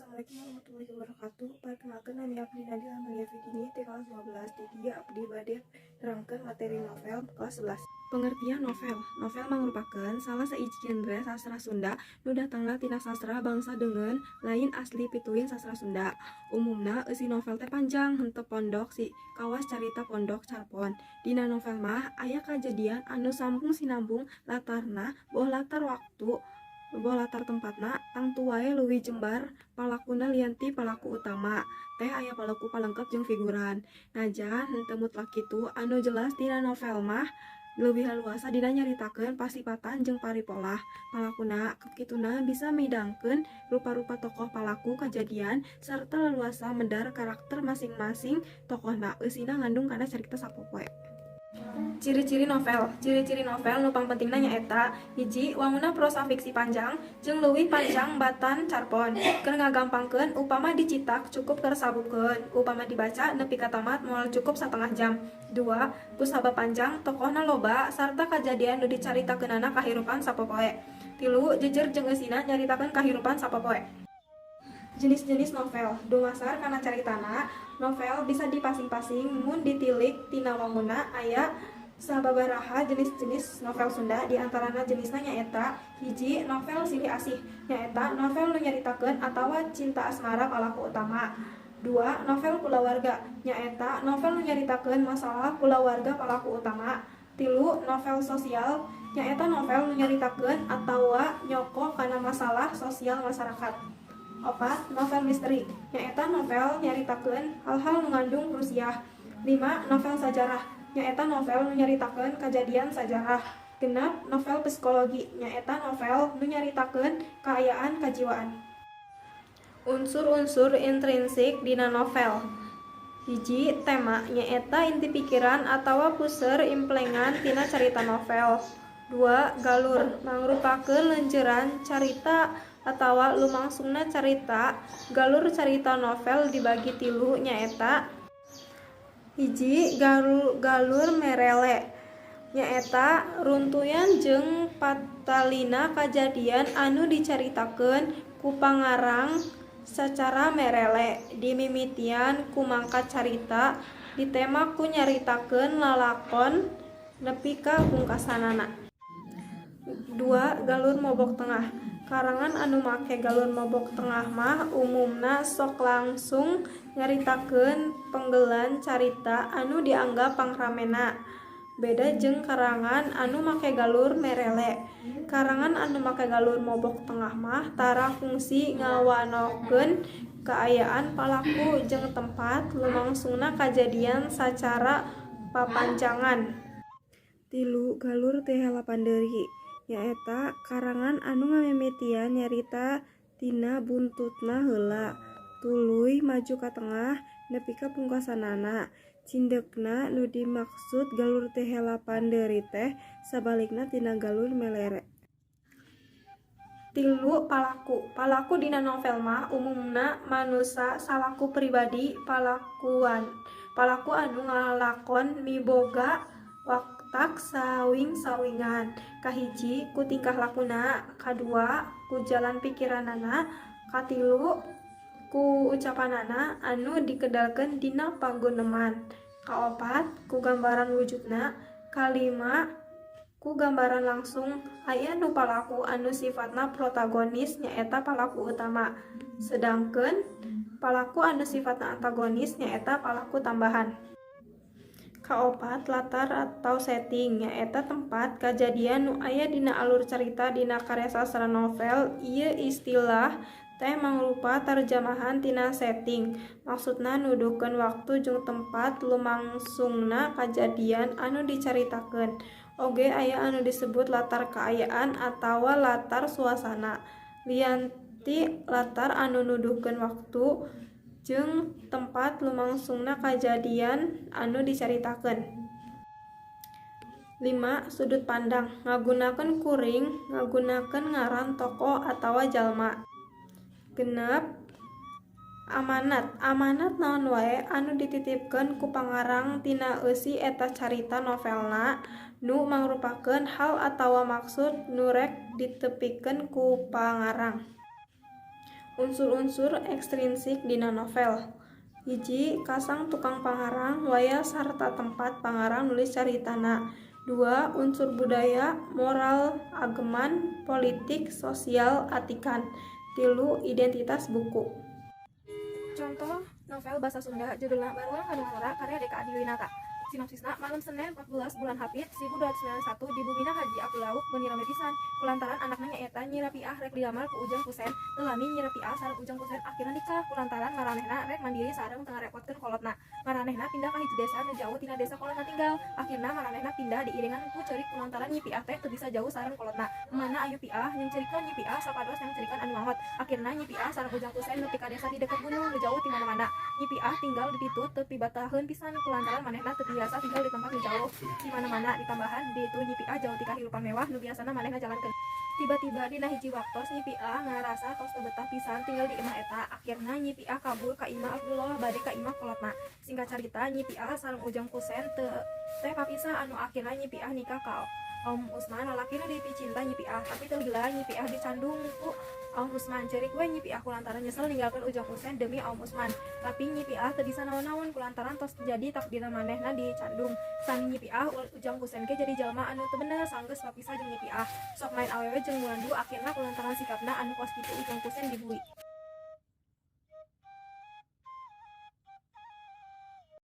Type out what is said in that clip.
Assalamualaikum warahmatullahi wabarakatuh. Perkenalkan nami abdi Nadia Amelia Fitini di kelas 12 di 3 abdi bade nerangkeun materi novel kelas 11. Pengertian novel. Novel merupakan salah seiji genre sastra Sunda nu datangna tina sastra bangsa Deungeun lain asli pituin sastra Sunda. Umumna eusi novel teh panjang henteu pondok si kawas carita pondok carpon. Dina novel mah aya kajadian anu sambung sinambung latarna boh latar waktu boh latar tempatna tangtu wae leuwih jembar palakuna lianti palaku utama teh aya palaku palengkep jeung figuran. Najan henteu mutlak kitu, anu jelas dina novel mah leuwih haluasa dina nyaritakeun pasifatan jeung paripolah palakuna. Kituna bisa midangkeun rupa-rupa tokoh palaku kajadian sarta leluasa medar karakter masing-masing tokohna. Eusina ngandung kana carita sapopoe. Ciri-ciri novel nu pangpentingna nyaeta hiji, wangunna prosa fiksi panjang jeung leuwih panjang batan carpon. Keur ngagampangkeun upama dicitak cukup keur sabukeun, upama dibaca nepi ka tamat moal cukup 1/2 jam. 2, pusaba panjang, tokohna loba sarta kajadian nu dicaritakeunana kahirupan sapopoe. 3, jejer jeung eusina nyaritakeun kahirupan sapopoe. Jenis-jenis novel dumasar kana caritana. Novel bisa dipasing-pasing mun ditilik tina wangunna aya sababaraha jenis-jenis novel Sunda. Di antarana jenisna nyaeta hiji, novel silih asih nyaeta novel nu nyaritakeun atawa cinta asmara palaku utama. 2, novel kulawarga nyaeta novel nu nyaritakeun masalah kulawarga palaku utama. 3, novel sosial nyaeta novel nu nyaritakeun atawa nyoko kana masalah sosial masyarakat. 4, novel misteri nyaeta novel nyaritakeun hal-hal nu ngandung rusiah. 5, novel sajarah nyaeta novel nu nyaritakeun kajadian sajarah. 6, novel psikologi nyaeta novel nu nyaritakeun kaayaan kajiwaan. Unsur-unsur intrinsik dina novel. Hiji, tema nyaeta inti pikiran atawa puseur implengan tina carita novel. 2, galur mangrupakeun leunjeuran carita atawa lumangsungna carita. Galur carita novel dibagi 3 nyaeta hiji, galur merele nyaeta runtuyan jeung patalina kajadian anu dicaritakeun ku pangarang sacara merele, dimimitian ku mangkat carita, ditema ku nyaritakeun lalakon nepi ka pungkasanana. 2, galur mobok tengah. Karangan anu make galur mobok tengah mah umumna sok langsung nyaritakeun penggelan carita anu dianggap pangramena. Beda jeung karangan anu make galur merele. Karangan anu make galur mobok tengah mah tara fungsi ngawanokeun kaayaan palaku jeung tempat lumangsungna kajadian sacara papanjangan. 3, galur teu heula pandeuri nyaeta karangan anu ngamimitian nyarita tina buntutna heula, tuluy maju ka tengah nepi ka pungkasanana. Cindekna nu dimaksud galur teu heula pandeuri teh sabalikna tina galur melere. 3, palaku dina novel mah umumna manusa salaku pribadi palaku anu ngalakon miboga watak sawing-sawingan. Kahiji, ku tingkah lakuna. Kadua, ku jalan pikiranana. Katilu, ku ucapanana anu dikedalkeun dina pangguneman. Kaopat, ku gambaran wujudna. Kalima, ku gambaran langsung aya nu palaku anu sifatna protagonis nyaeta palaku utama, sedangkeun palaku anu sifatna antagonis nyaeta palaku tambahan. Kaopat, latar atau setting nyaeta tempat kajadian nu aya dina alur carita dina karya sastra novel. Ieu istilah teh mangrupa tarjamahan tina setting, maksudna nuduhkeun waktu jeung tempat lumangsungna kajadian anu dicaritakeun. Oge aya anu disebut latar kaayaan atawa latar suasana. Lianti latar anu nuduhkeun waktu jeung tempat lumangsungna kajadian anu dicaritakeun. 5, sudut pandang ngagunakeun kuring ngagunakeun ngaran tokoh atawa jalma. 6, amanat naon wae anu dititipkeun ku pangarang tina eusi eta carita novelna nu mangrupakeun hal atawa maksud nu rek ditepikeun ku pangarang. Unsur-unsur ekstrinsik dina novel. Hiji, kasang tukang pangarang, waya sarta tempat pangarang nulis caritana. 2. Unsur budaya, moral, ageman, politik, sosial, atikan. 3. Identitas buku. Contoh novel bahasa Sunda judulna Barulang Kanuhara karya Deka Adi Winata. Sinopsisna, malam Senin 14 bulan Hapit 1291 di Bumina Haji Abdul Lauk beunir rame pisan kulantaran anakna nyaeta Nyi Rapiah rek dilamar ku Ujang Kusen telami Nyi Rapiah sareng Ujang Kusen akhirna nikah kulantaran maranehna rek mandiri sareng teu ngarepotkeun kolotna. Maranehna pindah ka hiji desa nu jauh tina desa kolotna tinggal. Akhirna maranehna pindah diiringan ku ceurik kulantaran Nyi Piah teh teu bisa jauh sareng kolotna. Mana ayu Piah yang cerikeun Nyi Piah sapados yang cerikeun anu maot. Akhirna Nyi Piah sareng Ujang Kusen nepi ka desa di deket gunung nu jauh ti mana-mana. Nyi Piah tinggal di ditu teu pibataheun pisan kulantaran manehna teu biasa tinggal di tempat nu jauh di mana-mana. Ditambahan di itu Nyi Piah jauh ti kahirupan mewah nu biasana manehna jalankeun. Tiba-tiba dina hiji waktos Nyi Piah ngarasa tos teu betah pisan tinggal di imah eta. Akhirna Nyi Piah kabur ka imah Abdullah bade ka imah kolotna. Singkat cerita Nyi Piah sareng Ujang Kusen teh kapisah anu akhirna Nyi Piah nikah ka Om Usman lalaki nu dipicinta Nyi Piah tapi teu gila Nyi Piah dicandung ku Om Usman. Ceurik we Nyi Piah kulantaran nyesel ninggalkeun Ujang Kusen demi Om Usman. Tapi Nyi Piah teu bisa naon-naon kulantaran tos jadi takdirna manehna dicandung. Sami Nyi Piah Ujang Kusen ge jadi jalma anu teu bener sanggeus papisah jeung Nyi Piah. Sok main awewe jeung Mulandu akhirna kulantaran sikapna anu kos kitu Ujang Kusen dibui.